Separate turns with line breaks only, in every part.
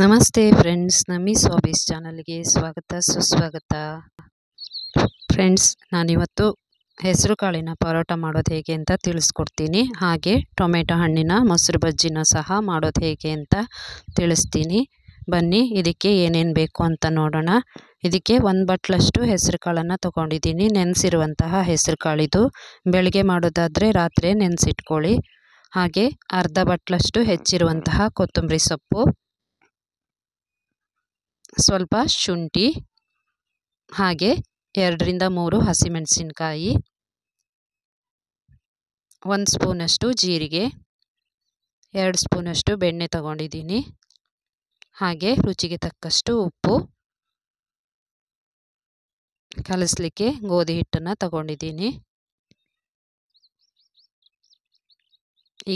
ನಮಸ್ತೆ friends, ನಮೀಸ್ hobbies ಚಾನಲ್ಗೆ ಸ್ವಾಗತ ಸುಸ್ವಾಗತ. ಫ್ರೆಂಡ್ಸ್, ನಾನಿವತ್ತು ಹೆಸರು ಕಾಳಿನ ಪರೋಟ ಮಾಡೋದು ಹೇಗೆ ಅಂತ ತಿಳಿಸ್ಕೊಡ್ತೀನಿ. ಹಾಗೆ ಟೊಮೆಟೊ ಹಣ್ಣಿನ ಮೊಸರು ಬಜ್ಜಿನ ಸಹ ಮಾಡೋದು ಹೇಗೆ ಅಂತ ತಿಳಿಸ್ತೀನಿ. ಬನ್ನಿ, ಇದಕ್ಕೆ ಏನೇನು ಬೇಕು ಅಂತ ನೋಡೋಣ. ಇದಕ್ಕೆ 1 ಬಟ್ಲಷ್ಟು ಹೆಸರು ಕಾಳನ್ನು ತೊಗೊಂಡಿದ್ದೀನಿ. ನೆನೆಸಿರುವಂತಹ ಹೆಸರು ಕಾಳಿದು. ಬೆಳಗ್ಗೆ ಮಾಡೋದಾದರೆ ರಾತ್ರಿ ನೆನೆಸಿಟ್ಕೊಳ್ಳಿ. ಹಾಗೆ ಅರ್ಧ ಬಟ್ಲಷ್ಟು ಹೆಚ್ಚಿರುವಂತಹ ಕೊತ್ತಂಬರಿ ಸೊಪ್ಪು, ಸ್ವಲ್ಪ ಶುಂಠಿ, ಹಾಗೆ 2 ರಿಂದ 3 ಹಸಿಮೆಣಸಿನಕಾಯಿ, 1 ಸ್ಪೂನಷ್ಟು ಜೀರಿಗೆ, 2 ಸ್ಪೂನಷ್ಟು ಬೆಣ್ಣೆ ತಗೊಂಡಿದ್ದೀನಿ. ಹಾಗೆ ರುಚಿಗೆ ತಕ್ಕಷ್ಟು ಉಪ್ಪು, ಕಲಿಸ್ಲಿಕ್ಕೆ ಗೋಧಿ ಹಿಟ್ಟನ್ನು ತಗೊಂಡಿದ್ದೀನಿ.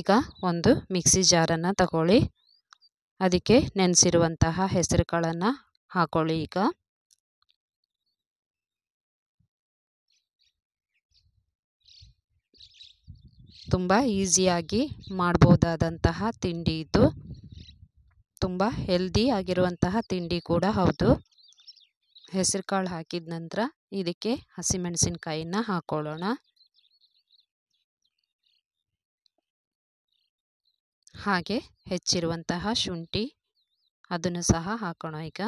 ಈಗ ಒಂದು ಮಿಕ್ಸಿ ಜಾರನ್ನು ತಗೊಳ್ಳಿ. ಅದಕ್ಕೆ ನೆನೆಸಿರುವಂತಹ ಹೆಸರು ಕಾಳನ್ನು ಹಾಕೊಳ್ಳಿ. ಈಗ ತುಂಬ ಈಸಿಯಾಗಿ ಮಾಡ್ಬೋದಾದಂತಹ ತಿಂಡಿ ಇದು. ತುಂಬ ಹೆಲ್ದಿ ಆಗಿರುವಂತಹ ತಿಂಡಿ ಕೂಡ ಹೌದು. ಹೆಸರು ಕಾಳು ಹಾಕಿದ ನಂತರ ಇದಕ್ಕೆ ಹಸಿಮೆಣಸಿನಕಾಯಿನ ಹಾಕೊಳ್ಳೋಣ. ಹಾಗೆ ಹೆಚ್ಚಿರುವಂತಹ ಶುಂಠಿ ಅದನ್ನು ಸಹ ಹಾಕೋಣ. ಈಗ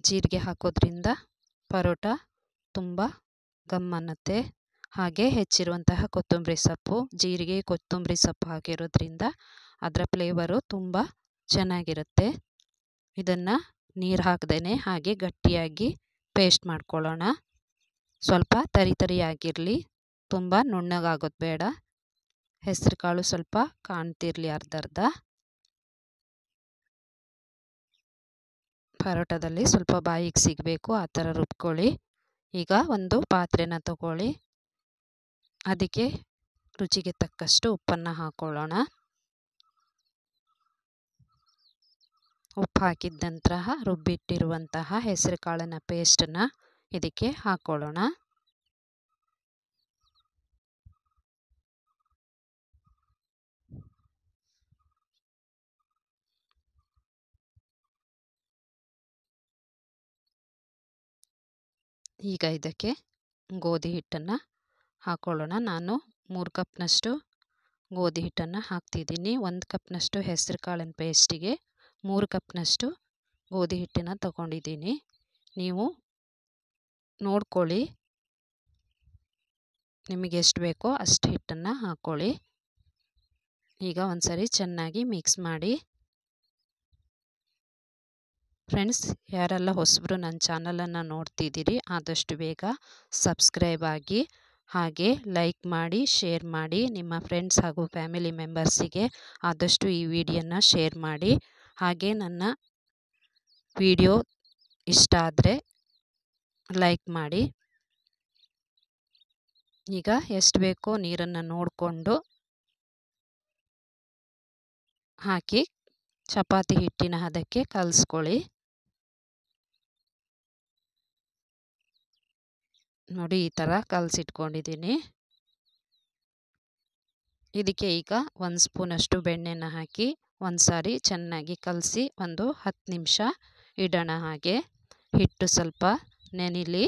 ಜೀರಿಗೆ ಹಾಕೋದ್ರಿಂದ ಪರೋಟ ತುಂಬ ಗಮ್ ಅನ್ನತ್ತೆ. ಹಾಗೆ ಹೆಚ್ಚಿರುವಂತಹ ಕೊತ್ತಂಬರಿ ಸೊಪ್ಪು, ಜೀರಿಗೆ ಕೊತ್ತಂಬರಿ ಸೊಪ್ಪು ಹಾಕಿರೋದ್ರಿಂದ ಅದರ ಫ್ಲೇವರು ತುಂಬ ಚೆನ್ನಾಗಿರುತ್ತೆ. ಇದನ್ನು ನೀರು ಹಾಕದೇನೆ ಹಾಗೆ ಗಟ್ಟಿಯಾಗಿ ಪೇಸ್ಟ್ ಮಾಡ್ಕೊಳ್ಳೋಣ. ಸ್ವಲ್ಪ ತರಿಯಾಗಿರಲಿ, ತುಂಬ ನುಣ್ಣಗಾಗೋದು ಬೇಡ. ಹೆಸರು ಕಾಳು ಸ್ವಲ್ಪ ಕಾಣ್ತಿರಲಿ ಅರ್ಧ. ಪರೋಟದಲ್ಲಿ ಸ್ವಲ್ಪ ಬಾಯಿಗೆ ಸಿಗಬೇಕು, ಆ ಥರ ರುಬ್ಕೊಳ್ಳಿ. ಈಗ ಒಂದು ಪಾತ್ರೆನ ತಗೊಳ್ಳಿ. ಅದಕ್ಕೆ ರುಚಿಗೆ ತಕ್ಕಷ್ಟು ಉಪ್ಪನ್ನು ಹಾಕೊಳ್ಳೋಣ. ಉಪ್ಪು ಹಾಕಿದ ನಂತರ ರುಬ್ಬಿಟ್ಟಿರುವಂತಹ ಹೆಸರು ಕಾಳಿನ ಪೇಸ್ಟನ್ನು ಇದಕ್ಕೆ ಹಾಕೊಳ್ಳೋಣ. ಈಗ ಇದಕ್ಕೆ ಗೋಧಿ ಹಿಟ್ಟನ್ನು ಹಾಕೊಳ್ಳೋಣ. ನಾನು 3 ಕಪ್ನಷ್ಟು ಗೋಧಿ ಹಿಟ್ಟನ್ನು ಹಾಕ್ತಿದ್ದೀನಿ. 1 ಕಪ್ನಷ್ಟು ಹೆಸರು ಕಾಳಿನ ಪೇಸ್ಟಿಗೆ 3 ಕಪ್ನಷ್ಟು ಗೋಧಿ ಹಿಟ್ಟನ್ನು ತಗೊಂಡಿದ್ದೀನಿ. ನೀವು ನೋಡ್ಕೊಳ್ಳಿ, ನಿಮಗೆ ಎಷ್ಟು ಬೇಕೋ ಅಷ್ಟು ಹಿಟ್ಟನ್ನು ಹಾಕ್ಕೊಳ್ಳಿ. ಈಗ ಒಂದ್ಸರಿ ಚೆನ್ನಾಗಿ ಮಿಕ್ಸ್ ಮಾಡಿ. ಫ್ರೆಂಡ್ಸ್, ಯಾರೆಲ್ಲ ಹೊಸಬರು ನನ್ನ ಚಾನಲನ್ನು ನೋಡ್ತಿದ್ದೀರಿ, ಆದಷ್ಟು ಬೇಗ ಸಬ್ಸ್ಕ್ರೈಬ್ ಆಗಿ, ಹಾಗೆ ಲೈಕ್ ಮಾಡಿ, ಶೇರ್ ಮಾಡಿ. ನಿಮ್ಮ ಫ್ರೆಂಡ್ಸ್ ಹಾಗೂ ಫ್ಯಾಮಿಲಿ ಮೆಂಬರ್ಸಿಗೆ ಆದಷ್ಟು ಈ ವಿಡಿಯೋನ ಶೇರ್ ಮಾಡಿ. ಹಾಗೆ ನನ್ನ ವಿಡಿಯೋ ಇಷ್ಟ ಆದರೆ ಲೈಕ್ ಮಾಡಿ. ಈಗ ಎಷ್ಟು ಬೇಕೋ ನೀರನ್ನು ನೋಡಿಕೊಂಡು ಹಾಕಿ ಚಪಾತಿ ಹಿಟ್ಟಿನ ಹದಕ್ಕೆ ಕಲಿಸ್ಕೊಳ್ಳಿ. ನೋಡಿ, ಈ ಥರ ಕಲಸಿಟ್ಕೊಂಡಿದ್ದೀನಿ. ಇದಕ್ಕೆ ಈಗ 1 ಸ್ಪೂನಷ್ಟು ಬೆಣ್ಣೆನ ಹಾಕಿ ಒಂದು ಸಾರಿ ಚೆನ್ನಾಗಿ ಕಲಸಿ ಒಂದು 10 ನಿಮಿಷ ಇಡೋಣ. ಹಾಗೆ ಹಿಟ್ಟು ಸ್ವಲ್ಪ ನೆನಿಲಿ.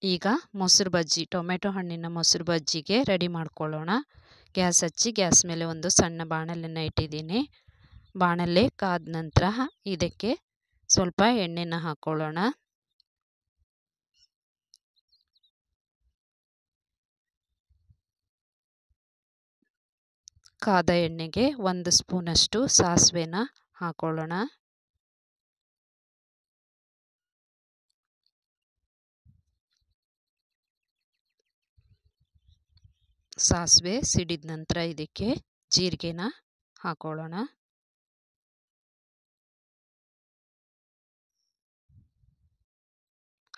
ಈಗ ಮೊಸರು ಬಜ್ಜಿ, ಟೊಮೆಟೊ ಹಣ್ಣಿನ ಮೊಸರು ಬಜ್ಜಿಗೆ ರೆಡಿ ಮಾಡ್ಕೊಳ್ಳೋಣ. ಗ್ಯಾಸ್ ಹಚ್ಚಿ ಗ್ಯಾಸ್ ಮೇಲೆ ಒಂದು ಸಣ್ಣ ಬಾಣಲೆಯನ್ನು ಇಟ್ಟಿದ್ದೀನಿ. ಬಾಣಲೆ ಕಾದ ನಂತರ ಇದಕ್ಕೆ ಸ್ವಲ್ಪ ಎಣ್ಣೆನ ಹಾಕ್ಕೊಳ್ಳೋಣ. ಕಾದ ಎಣ್ಣೆಗೆ 1 ಸ್ಪೂನಷ್ಟು ಸಾಸಿವೆನ ಹಾಕೊಳ್ಳೋಣ. ಸಾಸಿವೆ ಸಿಡಿದ ನಂತರ ಇದಕ್ಕೆ ಜೀರಿಗೆನ ಹಾಕೊಳ್ಳೋಣ.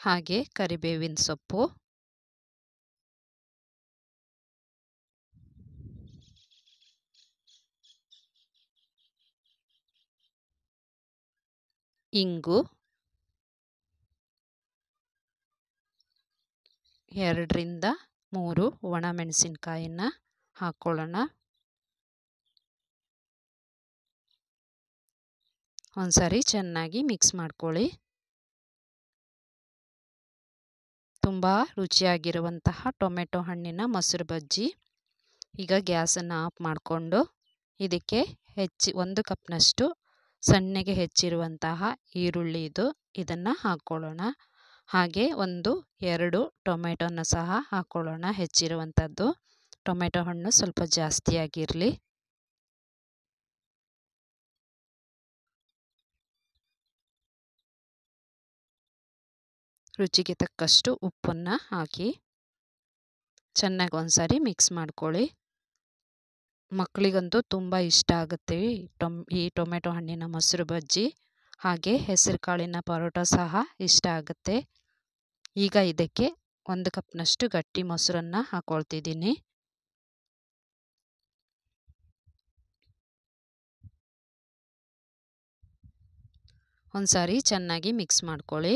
ಹಾಗೆ ಕರಿಬೇವಿನ ಸೊಪ್ಪು, ಇಂಗು, 2 ರಿಂದ 3 ಒಣಮೆಣಸಿನಕಾಯಿನ ಹಾಕ್ಕೊಳ್ಳೋಣ. ಒಂದ್ಸರಿ ಚೆನ್ನಾಗಿ ಮಿಕ್ಸ್ ಮಾಡ್ಕೊಳ್ಳಿ. ತುಂಬ ರುಚಿಯಾಗಿರುವಂತಹ ಟೊಮೆಟೊ ಹಣ್ಣಿನ ಮೊಸರು ಬಜ್ಜಿ. ಈಗ ಗ್ಯಾಸನ್ನು ಆಫ್ ಮಾಡಿಕೊಂಡು ಇದಕ್ಕೆ 1 ಕಪ್ನಷ್ಟು ಸಣ್ಣಗೆ ಹೆಚ್ಚಿರುವಂತಹ ಈರುಳ್ಳಿ ಇದನ್ನು ಹಾಕ್ಕೊಳ್ಳೋಣ. ಹಾಗೆ 2 ಟೊಮೆಟೊನ ಸಹ ಹಾಕ್ಕೊಳ್ಳೋಣ. ಹೆಚ್ಚಿರುವಂಥದ್ದು ಟೊಮೆಟೊ ಹಣ್ಣು ಸ್ವಲ್ಪ ಜಾಸ್ತಿಯಾಗಿರಲಿ. ರುಚಿಗೆ ತಕ್ಕಷ್ಟು ಉಪ್ಪನ್ನು ಹಾಕಿ ಚೆನ್ನಾಗಿ ಒಂದ್ಸರಿ ಮಿಕ್ಸ್ ಮಾಡ್ಕೊಳ್ಳಿ. ಮಕ್ಕಳಿಗಂತೂ ತುಂಬ ಇಷ್ಟ ಆಗುತ್ತೆ ಈ ಟೊಮೆಟೊ ಹಣ್ಣಿನ ಮೊಸರು ಬಜ್ಜಿ. ಹಾಗೆ ಹೆಸರು ಕಾಳಿನ ಪರೋಟ ಸಹ ಇಷ್ಟ ಆಗುತ್ತೆ. ಈಗ ಇದಕ್ಕೆ 1 ಕಪ್ನಷ್ಟು ಗಟ್ಟಿ ಮೊಸರನ್ನು ಹಾಕ್ಕೊಳ್ತಿದ್ದೀನಿ. ಒಂದ್ಸಾರಿ ಚೆನ್ನಾಗಿ ಮಿಕ್ಸ್ ಮಾಡ್ಕೊಳ್ಳಿ.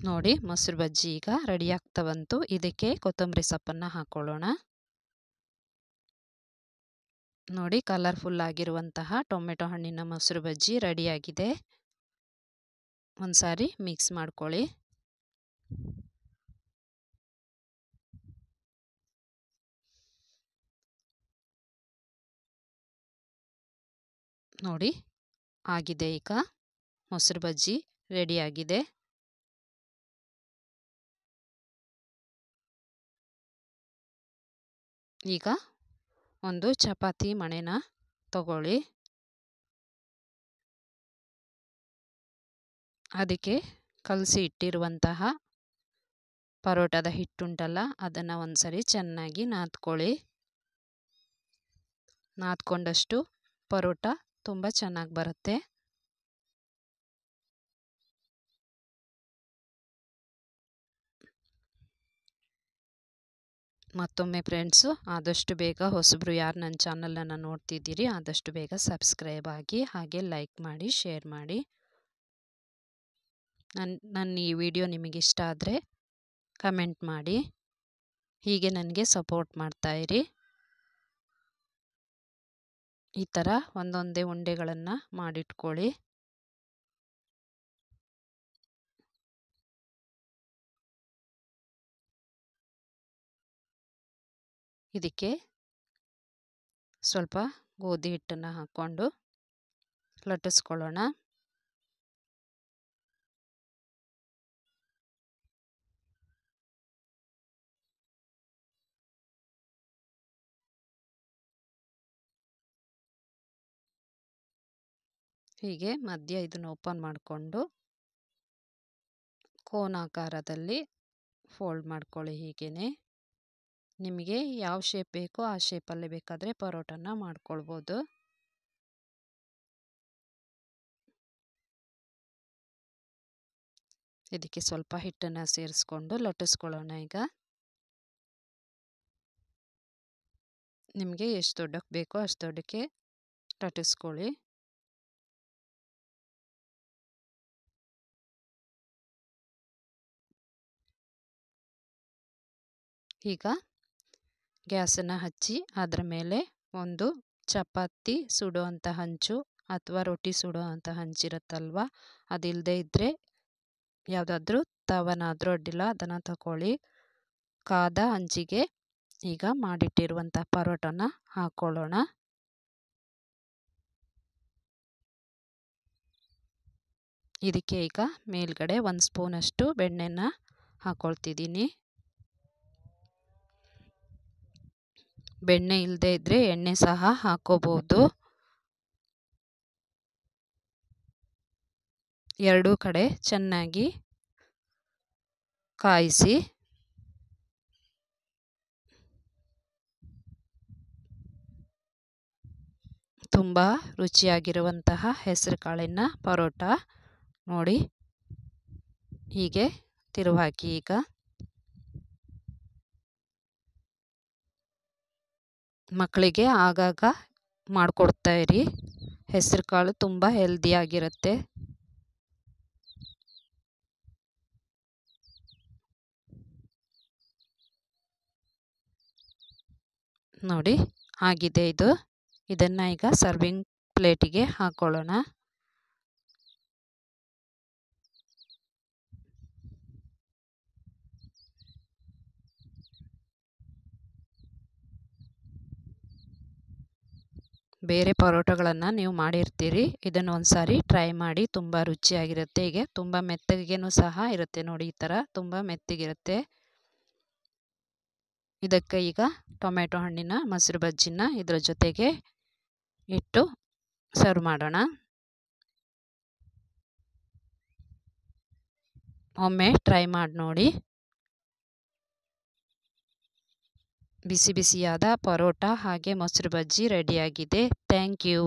ನೋಡಿ, ಮೊಸರು ಬಜ್ಜಿ ಈಗ ರೆಡಿ ಆಗ್ತಾ ಬಂತು. ಇದಕ್ಕೆ ಕೊತ್ತಂಬರಿ ಸೊಪ್ಪನ್ನು ಹಾಕ್ಕೊಳ್ಳೋಣ. ನೋಡಿ, ಕಲರ್ಫುಲ್ ಆಗಿರುವಂತಹ ಟೊಮೆಟೊ ಹಣ್ಣಿನ ಮೊಸರು ಬಜ್ಜಿ ರೆಡಿಯಾಗಿದೆ. ಒಂದ್ಸಾರಿ ಮಿಕ್ಸ್ ಮಾಡ್ಕೊಳ್ಳಿ. ನೋಡಿ, ಆಗಿದೆ. ಈಗ ಮೊಸರು ಬಜ್ಜಿ ರೆಡಿಯಾಗಿದೆ. ಈಗ ಒಂದು ಚಪಾತಿ ಮಣೆನ ತಗೊಳ್ಳಿ. ಅದಕ್ಕೆ ಕಲಸಿ ಇಟ್ಟಿರುವಂತಹ ಪರೋಟದ ಹಿಟ್ಟುಂಟಲ್ಲ, ಅದನ್ನು ಒಂದ್ಸರಿ ಚೆನ್ನಾಗಿ ನಾದ್ಕೊಳ್ಳಿ. ನಾದ್ಕೊಂಡಷ್ಟು ಪರೋಟ ತುಂಬ ಚೆನ್ನಾಗಿ ಬರುತ್ತೆ. ಮತ್ತೊಮ್ಮೆ ಫ್ರೆಂಡ್ಸು, ಆದಷ್ಟು ಬೇಗ ಹೊಸಬ್ರು ಯಾರು ನನ್ನ ಚಾನಲನ್ನು ನೋಡ್ತಿದ್ದೀರಿ ಆದಷ್ಟು ಬೇಗ ಸಬ್ಸ್ಕ್ರೈಬ್ ಆಗಿ, ಹಾಗೆ ಲೈಕ್ ಮಾಡಿ, ಶೇರ್ ಮಾಡಿ. ನನ್ನ ಈ ವಿಡಿಯೋ ನಿಮಗೆ ಇಷ್ಟ ಆದರೆ ಕಮೆಂಟ್ ಮಾಡಿ. ಹೀಗೆ ನನಗೆ ಸಪೋರ್ಟ್ ಮಾಡ್ತಾಯಿರಿ. ಈ ಥರ ಒಂದೊಂದೇ ಉಂಡೆಗಳನ್ನು ಮಾಡಿಟ್ಕೊಳ್ಳಿ. ಇದಕ್ಕೆ ಸ್ವಲ್ಪ ಗೋಧಿ ಹಿಟ್ಟನ್ನು ಹಾಕ್ಕೊಂಡು ಲಟ್ಟಿಸ್ಕೊಳ್ಳೋಣ. ಹೀಗೆ ಮಧ್ಯ ಇದನ್ನು ಓಪನ್ ಮಾಡಿಕೊಂಡು ಕೋನಾಕಾರದಲ್ಲಿ ಫೋಲ್ಡ್ ಮಾಡ್ಕೊಳ್ಳಿ. ಹೀಗೇ ನಿಮಗೆ ಯಾವ ಶೇಪ್ ಬೇಕೋ ಆ ಶೇಪಲ್ಲಿ ಬೇಕಾದರೆ ಪರೋಟನ ಮಾಡ್ಕೊಳ್ಬೋದು. ಇದಕ್ಕೆ ಸ್ವಲ್ಪ ಹಿಟ್ಟನ್ನು ಸೇರಿಸ್ಕೊಂಡು ಲಟ್ಟಿಸ್ಕೊಳ್ಳೋಣ. ಈಗ ನಿಮಗೆ ಎಷ್ಟು ದೊಡ್ಡಕ್ಕೆ ಬೇಕೋ ಅಷ್ಟು ದೊಡ್ಡಕ್ಕೆ ಲಟ್ಟಿಸ್ಕೊಳ್ಳಿ. ಈಗ ಗ್ಯಾಸನ್ನು ಹಚ್ಚಿ ಅದರ ಮೇಲೆ ಒಂದು ಚಪಾತಿ ಸುಡುವಂಥ ಹಂಚು ಅಥವಾ ರೊಟ್ಟಿ ಸುಡುವಂಥ ಹಂಚಿರುತ್ತಲ್ವ, ಅದಿಲ್ಲದೆ ಇದ್ದರೆ ಯಾವುದಾದ್ರೂ ತವನಾದರೂ ಅಡ್ಡಿಲ್ಲ, ಅದನ್ನು ತಗೊಳ್ಳಿ. ಕಾದ ಹಂಚಿಗೆ ಈಗ ಮಾಡಿಟ್ಟಿರುವಂಥ ಪರೋಟನ ಹಾಕ್ಕೊಳ್ಳೋಣ. ಇದಕ್ಕೆ ಈಗ ಮೇಲ್ಗಡೆ 1 ಸ್ಪೂನಷ್ಟು ಬೆಣ್ಣೆನ ಹಾಕ್ಕೊಳ್ತಿದ್ದೀನಿ. ಬೆಣ್ಣೆ ಇಲ್ಲದೆ ಇದ್ದರೆ ಎಣ್ಣೆ ಸಹ ಹಾಕ್ಕೋಬೋದು. ಎರಡೂ ಕಡೆ ಚೆನ್ನಾಗಿ ಕಾಯಿಸಿ ತುಂಬ ರುಚಿಯಾಗಿರುವಂತಹ ಹೆಸರು ಕಾಳಿನ ಪರೋಟ ನೋಡಿ. ಹೀಗೆ ತಿರುವಾಕಿ. ಈಗ ಮಕ್ಕಳಿಗೆ ಆಗಾಗ ಮಾಡಿಕೊಡ್ತಾ ಇರಿ. ಹೆಸರು ಕಾಳು ತುಂಬ ಹೆಲ್ದಿಯಾಗಿರುತ್ತೆ. ನೋಡಿ ಆಗಿದೆ ಇದು. ಇದನ್ನು ಈಗ ಸರ್ವಿಂಗ್ ಪ್ಲೇಟಿಗೆ ಹಾಕೊಳ್ಳೋಣ. ಬೇರೆ ಪರೋಟಗಳನ್ನು ನೀವು ಮಾಡಿರ್ತೀರಿ, ಇದನ್ನು ಒಂದು ಸಾರಿ ಟ್ರೈ ಮಾಡಿ, ತುಂಬ ರುಚಿಯಾಗಿರುತ್ತೆ. ಹೀಗೆ ತುಂಬ ಮೆತ್ತಗೇನೂ ಸಹ ಇರುತ್ತೆ ನೋಡಿ, ಈ ಥರ ತುಂಬ ಮೆತ್ತಗಿರುತ್ತೆ. ಇದಕ್ಕೆ ಈಗ ಟೊಮೆಟೊ ಹಣ್ಣಿನ ಮೊಸರು ಬಜ್ಜಿನ ಇದರ ಜೊತೆಗೆ ಇಟ್ಟು ಸರ್ವ್ ಮಾಡೋಣ. ಒಮ್ಮೆ ಟ್ರೈ ಮಾಡಿ ನೋಡಿ. ಬಿಸಿ ಬಿಸಿಯಾದ ಪರೋಟ ಹಾಗೆ ಮೊಸರು ಬಜ್ಜಿ ರೆಡಿಯಾಗಿದೆ. Thank you.